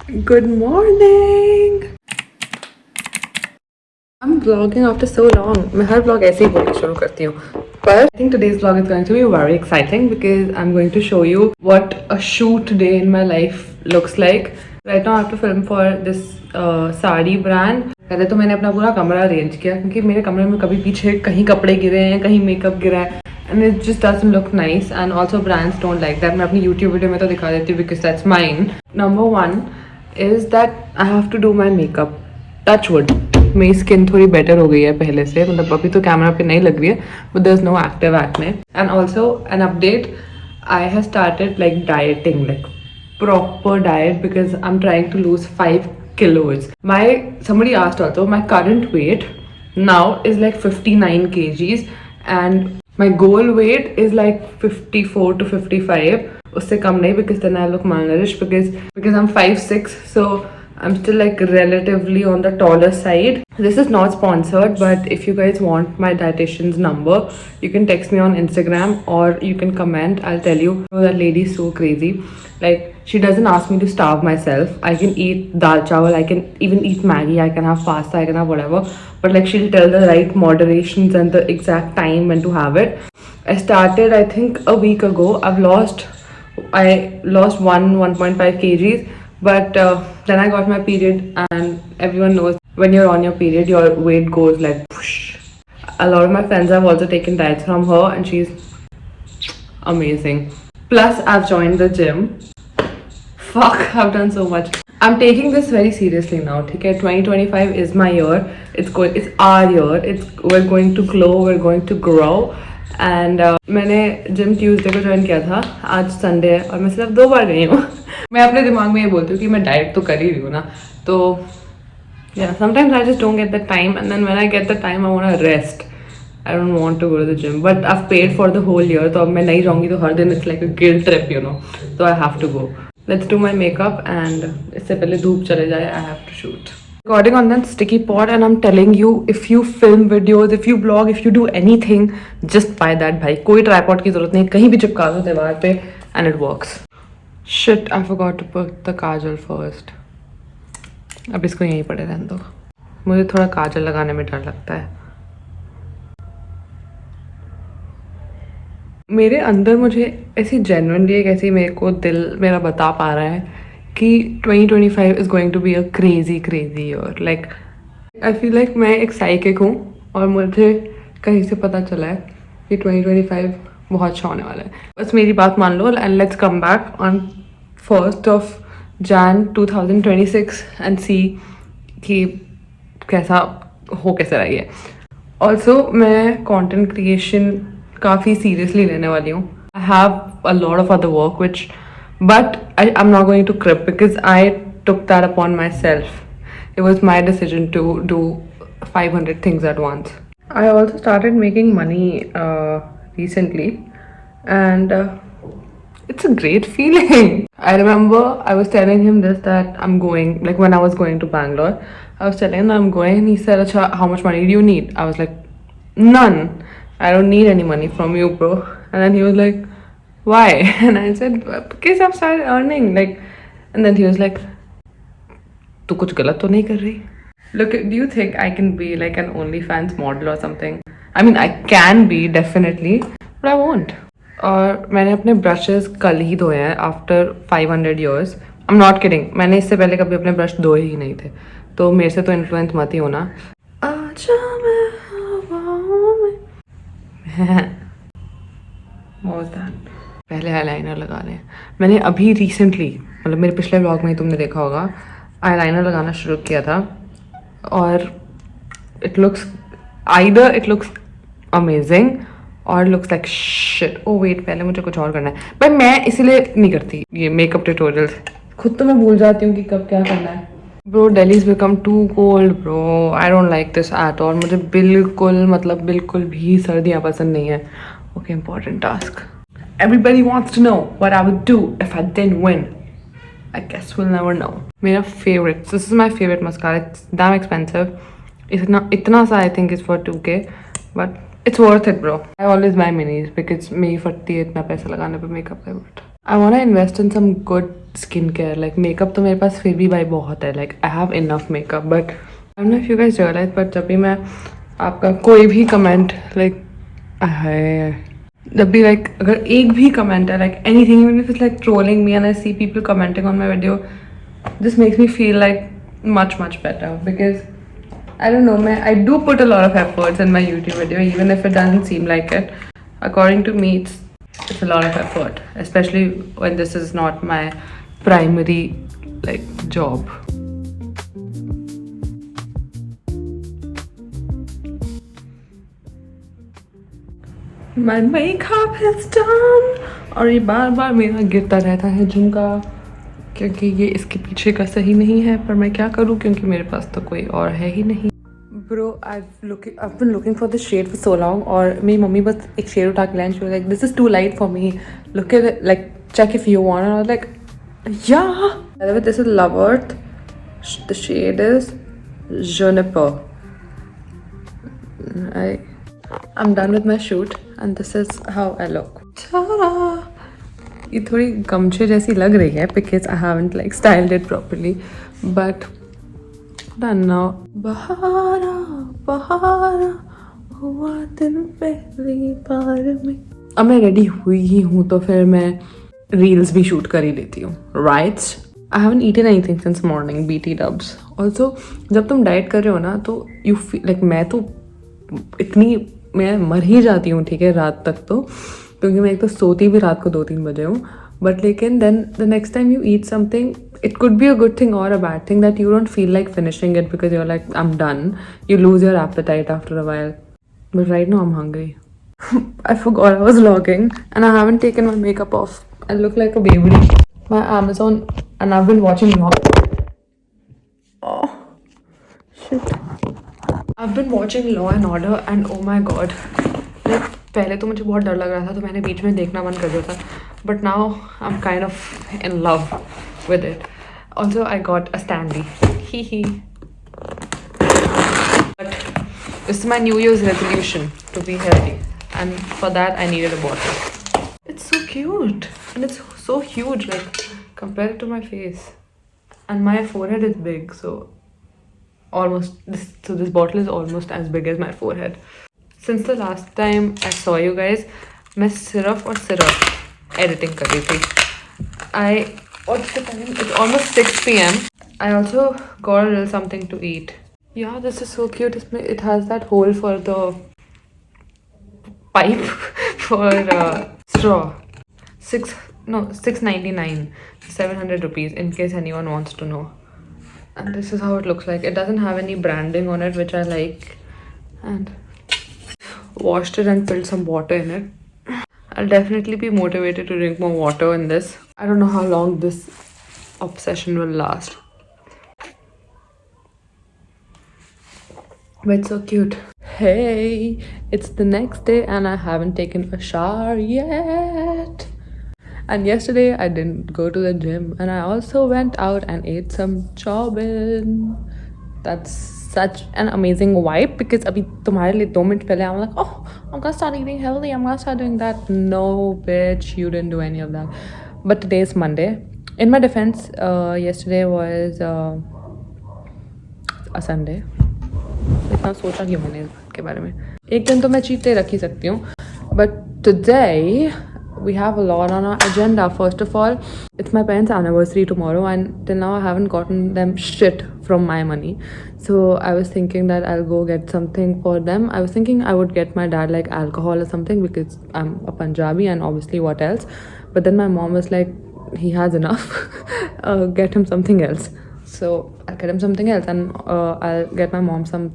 Good morning. I'm vlogging after so long. मैं हर vlog ऐसे ही बोलना शुरू करती हूँ. But I think today's vlog is going to be very exciting because I'm going to show you what a shoot day in my life looks like. Right now I have to film for this sari brand. पहले तो मैंने अपना पूरा कमरा arrange किया क्योंकि मेरे कमरे में कभी पीछे कहीं कपड़े गिरे हैं, कहीं मेकअप गिरा है. And it just doesn't look nice. And also brands don't like that. मैं अपनी YouTube वीडियो में तो दिखा देती हूँ because that's mine. Number one is that I have to do my makeup. Touch wood. मेरी स्किन थोड़ी बेटर हो गई है पहले से, मतलब अभी तो कैमरा पे नहीं लग रही है, but there is no active acne. And also an update, I have started like dieting, like proper diet because I'm trying to lose 5 kilos. Somebody asked also, my current weight now is like 59 kgs and my goal weight is like 54 to 55. उससे कम नहीं because then I look malnourished because I'm 5'6", so I'm still like relatively on the taller side. This is not sponsored, but if you guys want my dietitian's number, you can text me on Instagram or you can comment. I'll tell you. Oh, that lady is so crazy. Like, she doesn't ask me to starve myself. I can eat dal chawal, I can even eat Maggi, I can have pasta, I can have whatever. But like, she'll tell the right moderations and the exact time when to have it. I started, I think, a week ago. I lost 1.5 kgs. But then I got my period, and everyone knows when you're on your period, your weight goes like whoosh. A lot of my friends have also taken diets from her, and she's amazing. Plus, I've joined the gym. Fuck, I've done so much. I'm taking this very seriously now. Okay, 2025 is my year. It's our year. We're going to glow. We're going to grow. And मैंने gym Tuesday को join किया था. आज Sunday है और मैं सिर्फ 2 बार गई हूँ. मैं अपने दिमाग में ये बोलती हूँ कि मैं डाइट तो कर ही रही हूँ ना, तो yeah sometimes I just don't get the time and then when I get the time I want to rest. I don't want to go to the gym, but I have paid for the whole year. तो अब मैं नहीं जाऊँगी तो हर दिन it's like a guilt trip, you know. तो I have to go. Let's do my makeup and इससे पहले धूप चले जाए I have to shoot. Recording on that sticky pot, and I'm telling you, if you film videos, if you blog, if you do anything, just buy that. भाई कोई tripod की जरूरत नहीं, कहीं भी चिपका दो दीवार पे and it works. Shit, I forgot to put the Kajal first. अब इसको यहीं पड़े रहने दो. मुझे थोड़ा काजल लगाने में डर लगता है. मेरे अंदर मुझे ऐसी genuinely एक ऐसी मेरे को दिल मेरा बता पा रहा है कि 2025 is going to be a crazy year. Like, I feel like मैं एक साइकिक हूँ और मुझे कहीं से पता चला है कि 2025 बहुत अच्छा होने वाला है. बस मेरी बात मान लो and let's come back on 1st of Jan 2026 and see कि कैसा रहा है. Also, मैं content creation काफ़ी seriously लेने वाली हूँ. I have a lot of other work but I'm not going to crib because I took that upon myself. It was my decision to do 500 things at once. I also started making money recently, and it's a great feeling. I remember I was telling him this, that I'm going, like when I was going to Bangalore, I was telling him I'm going, and he said, "Acha, how much money do you need?" I was like, "None. I don't need any money from you, bro." And then he was like, "Why?" And I said, "Because I've started earning." Like, and then he was like, "तू कुछ गलत तो नहीं कर रही?" Look, do you think I can be like an OnlyFans model or something? I mean, I can be definitely, but I won't. और मैंने अपने ब्रशेस कल ही धोए हैं after 500 years. I'm not kidding. मैंने इससे पहले कभी अपने ब्रश धोए ही नहीं थे. तो मेरे से तो इन्फ्लुएंस मत ही होना. आजा मैं हवाओं में. What was that? पहले आईलाइनर लगा लें. मैंने अभी रिसेंटली, मतलब मेरे पिछले व्लॉग में ही तुमने देखा होगा, आईलाइनर लगाना शुरू किया था और इट लुक्स अमेजिंग और looks like shit. Oh wait, पहले मुझे कुछ और करना है. भाई मैं इसीलिए नहीं करती ये मेकअप ट्यूटोरियल्स. खुद तो मैं भूल जाती हूँ कि कब क्या करना है. Bro, Delhi is become too cold bro. I don't like this at all. मुझे बिल्कुल भी सर्दियाँ पसंद नहीं है. Okay, important task. Everybody wants to know what I would do if I didn't win. I guess we'll never know. मेरा favorite. This is my favorite mascara. It's damn expensive. इतना सा I think is for 2K, but it's worth it, bro. I always buy minis because मेरी फटती है इतना पैसा लगाने पे makeup पे. But I want to invest in some good skincare. Like makeup तो मेरे पास फिर भी भाई बहुत है. Like I have enough makeup, but I don't know if you guys realize, but जब भी मैं आपका कोई भी comment like है, जब भी like अगर एक भी comment है like anything, even if it's like trolling me and I see people commenting on my video, this makes me feel like much better because I don't know, I do put a lot of efforts in my YouTube video, even if it doesn't seem like it. According to me, it's a lot of effort, especially when this is not my primary like job. My makeup is done. और ये बार बार मेरा गिरता रहता है झुमका, क्योंकि ये इसके पीछे का सही नहीं है, पर मैं क्या करूँ क्योंकि मेरे पास तो कोई और है ही नहीं. Bro, I've been looking for this shade for so long. और मेरी मम्मी बस एक शेड उठा के line, she was like, this is too light for me. Look at it, like check if you want. And I was like, yeah. By the way, this is Love Earth. The shade is Juniper. I'm done with my shoot, and this is how I look. Ta-da! ये थोड़ी गमछे जैसी लग रही है because I haven't like styled it properly, but done now. बहारा बहारा हुआ दिन पहली बार में. अब मैं रेडी हुई ही हूँ तो फिर मैं रील्स भी शूट कर ही लेती हूँ, right? I haven't eaten anything since morning, BT dubs. Also, जब तुम डाइट कर रहे हो ना तो you feel like मैं मर ही जाती हूँ, ठीक है, रात तक तो, क्योंकि मैं एक तो सोती भी रात को 2-3 बजे हूँ. बट लेकिन then the next time you eat something, it could be a good thing or a bad thing that you don't feel like finishing it because you're like, I'm done. You lose your appetite after a while. But right now I'm hungry. I forgot I was vlogging and I haven't taken my makeup off. I look like a baby. My Amazon, and I've been watching oh shit. I've been watching Law and Order and oh my god. Like पहले तो मुझे बहुत डर लग रहा था तो मैंने बीच में देखना बंद कर दिया था. But now I'm kind of in love with it. Also, I got a standee. Hee hee. But this is my New Year's resolution to be healthy, and for that I needed a bottle. It's so cute and it's so huge, like compared to my face, and my forehead is big, so this bottle is almost as big as my forehead. Since the last time I saw you guys, मैं सिर्फ editing कर रही थी. What's the time? It's almost 6 p.m. I also got a little something to eat. Yeah, this is so cute. It has that hole for the pipe for straw. 6.99, 700 rupees in case anyone wants to know. And this is how it looks like. It doesn't have any branding on it, which I like. And washed it and filled some water in it. I'll definitely be motivated to drink more water in this. I don't know how long this obsession will last. But it's so cute. Hey, it's the next day and I haven't taken a shower yet. And yesterday I didn't go to the gym and I also went out and ate some chobin. That's such an amazing vibe because abhi tumhare liye 2 minutes pehle I'm like, oh, I'm gonna start eating healthy, I'm gonna start doing that. No, bitch, you didn't do any of that. But today is Monday. In my defense, yesterday was a Sunday. इतना सोचा क्यों मैंने इसके बारे में. एक दिन तो मैं cheat day रख ही सकती हूँ. But today we have a lot on our agenda. First of all, it's my parents' anniversary tomorrow and till now I haven't gotten them shit from my money. So I was thinking that I'll go get something for them. I was thinking I would get my dad like alcohol or something because I'm a Punjabi and obviously what else. But then my mom was like, he has enough. Get him something else. So I'll get him something else and I'll get my mom some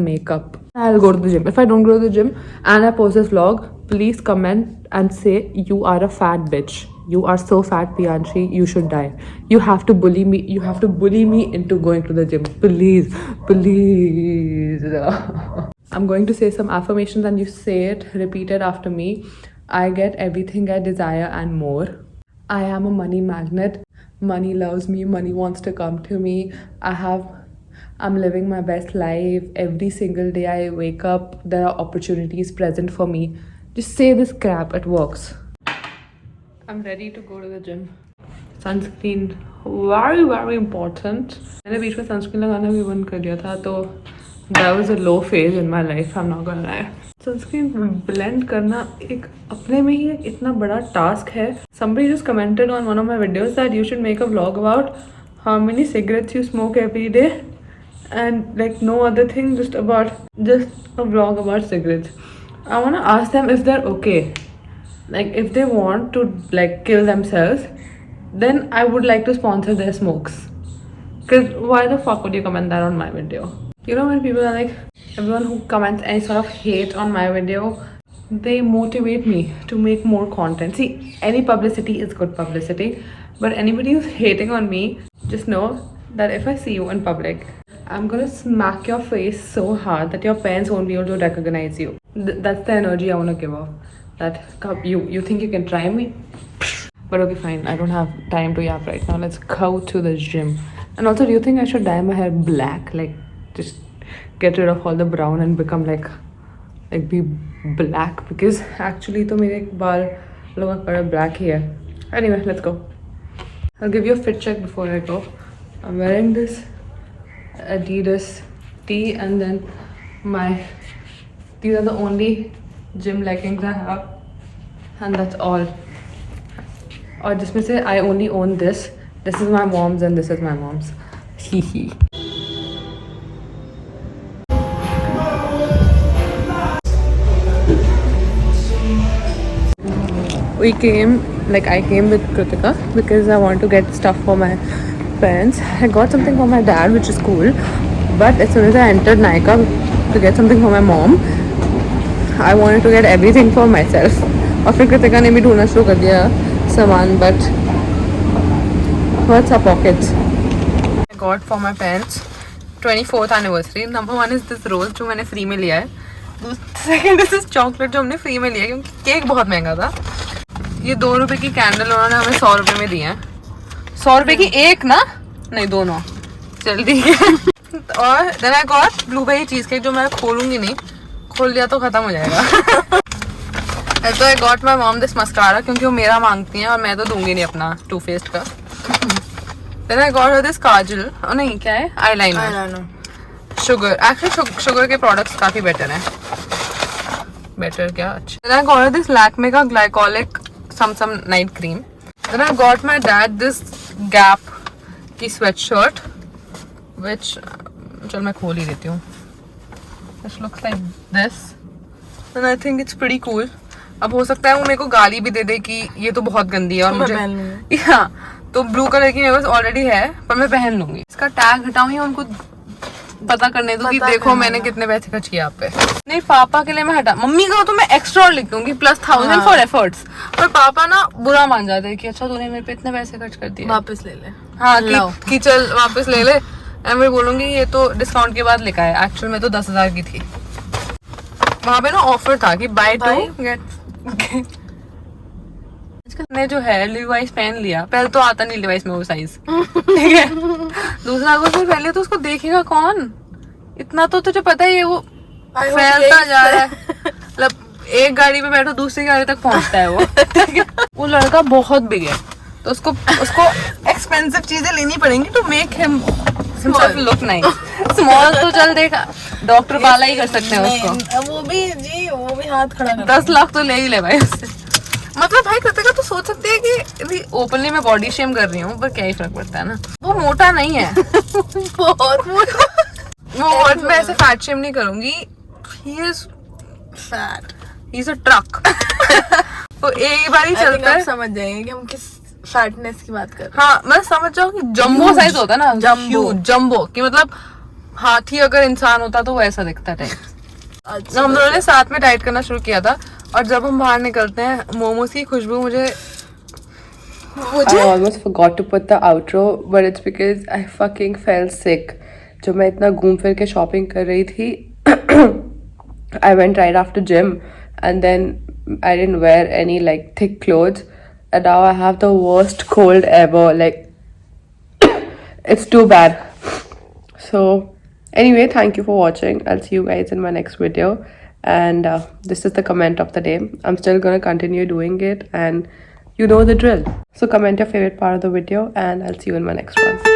makeup. I'll go to the gym. If I don't go to the gym and I post this vlog, please comment and say you are a fat bitch. You are so fat, Priyanshi. You should die. You have to bully me. You have to bully me into going to the gym. Please, please. I'm going to say some affirmations and you say it, repeat it after me. I get everything I desire and more. I am a money magnet. Money loves me. Money wants to come to me. I'm living my best life. Every single day I wake up, there are opportunities present for me. Just say this crap, it works. I'm ready to go to the gym. Sunscreen, very important. मैंने बीच में sunscreen लगाना भी बंद कर दिया था, तो that was a low phase in my life. I'm not gonna lie. Sunscreen blend करना एक अपने में ही एक इतना बड़ा task है. Somebody just commented on one of my videos that you should make a vlog about how many cigarettes you smoke every day, and like no other thing, just a vlog about cigarettes. I wanna ask them if they're okay. Like if they want to like kill themselves, then I would like to sponsor their smokes. Cause why the fuck would you comment that on my video? You know when people are like, everyone who comments any sort of hate on my video, they motivate me to make more content. See, any publicity is good publicity, but anybody who's hating on me, just know that if I see you in public, I'm gonna smack your face so hard that your parents won't be able to recognize you. That's the energy I wanna give off. That you think you can try me? But okay, fine. I don't have time to yap right now. Let's go to the gym. And also, do you think I should dye my hair black? Like, just get rid of all the brown and become like be black? Because actually, to mere baal look are black here. Anyway, let's go. I'll give you a fit check before I go. I'm wearing this Adidas tee, and then these are the only gym leggings I have, and that's all. और जिसमें से I only own this. This is my mom's and this is my mom's. Hee. I came with Kritika because I want to get stuff for my parents. I got something for my dad, which is cool. But as soon as I entered Nykaa to get something for my mom, I wanted to get everything for myself. और फिर कृतिका ने भी ढूंढना शुरू कर दिया सामान, but what's our pockets? I got for my parents 24th anniversary. Number one is this rose जो मैंने फ्री में लिया है. Second is this chocolate जो हमने फ्री में लिया है क्योंकि केक बहुत महंगा था. ये 2 रुपए की कैंडल उन्होंने हमें 100 रुपए में दी है. 100 रुपए की एक ना, नहीं दोनों. चल ठीक है. और then I got blueberry cheesecake जो मैं खोलूंगी नहीं. खोल दिया तो खत्म हो जाएगा. तो I got my mom this mascara क्योंकि वो मेरा मांगती हैं और मैं तो दूंगी नहीं अपना Too Faced का. Then I got her this काजल. नहीं क्या है? Eyeliner. Sugar. Actually sugar के products काफी better हैं. Better क्या? अच्छा. Then I got her this Lakme का glycolic some night cream. Then I got my dad this Gap की sweatshirt, which चल मैं खोल ही देती हूँ. This looks like this, and I think it's pretty cool. अब हो सकता है वो मेरे को गाली भी दे दे कि ये तो बहुत गंदी है और मुझे तो ब्लू कलर की मेरे पास ऑलरेडी है पर मैं पहन लूंगी. इसका टैग हटाऊं या उनको पता करने दो कि देखो मैंने कितने पैसे खर्च किए आप पे. नहीं पापा के लिए मैं हटा, मम्मी का तो मैं एक्स्ट्रा लिख दूंगी +1000 फॉर एफर्ट्स. पर पापा ना बुरा मान जाते हैं कि अच्छा तूने मेरे पे इतने पैसे खर्च कर दिए, वापस ले ले. हाँ कि चल वापस ले ले. मैं बोलूंगी ये तो डिस्काउंट के बाद लिखा है, एक्चुअल में तो 10,000 की थी. वहाँ पे ना ऑफर था कि बाय 2 गेट. ने जो है लिवाइस पहन लिया. पहले तो आता नहीं लिवाइस में वो साइज, ठीक है. दूसरा अगर फिर पहले तो उसको देखेगा कौन. इतना तो तुझे पता ही है वो फैलता जा रहा है. मतलब एक गाड़ी पे बैठो दूसरी गाड़ी तक पहुंचता है वो, ठीक है. वो लड़का बहुत बिग है तो उसको एक्सपेंसिव चीजें लेनी पड़ेंगी to make him look nice. Small तो चल देखा डॉक्टर बाला ही कर सकते हैं उसको. वो भी हाथ खड़ा कर 10 लाख तो ले ही ले भाई उससे. मतलब भाई कृतिका तो सोच सकती है कि ओपनली मैं बॉडी शेम कर रही हूँ पर क्या ही फर्क पड़ता है ना. वो मोटा नहीं है. बहुत मोटा. वो मैं ऐसे फैट शेम नहीं करूंगी. He is fat. He is a truck. तो एक बार ही चलता है. समझ जाएंगे कि हम किस फैटनेस की बात कर रहे हैं. हाँ मैं समझ जाऊँ कि जम्बो साइज होता है ना. जम्बो कि मतलब हाथी अगर इंसान होता तो वो ऐसा दिखता है. हम दोनों ने साथ में डाइट करना शुरू किया था और जब हम बाहर निकलते हैं मोमोज की खुशबू मुझे I almost forgot to put the outro but it's because I fucking fell sick. जब मैं इतना घूम फिर के शॉपिंग कर रही थी I went right after gym and then I didn't wear any like thick clothes and now I have the worst cold ever. Like it's too bad. So anyway, thank you for watching. I'll see you guys in my next video. And this is the comment of the day. I'm still gonna continue doing it and You know the drill. So comment your favorite part of the video and I'll see you in my next one.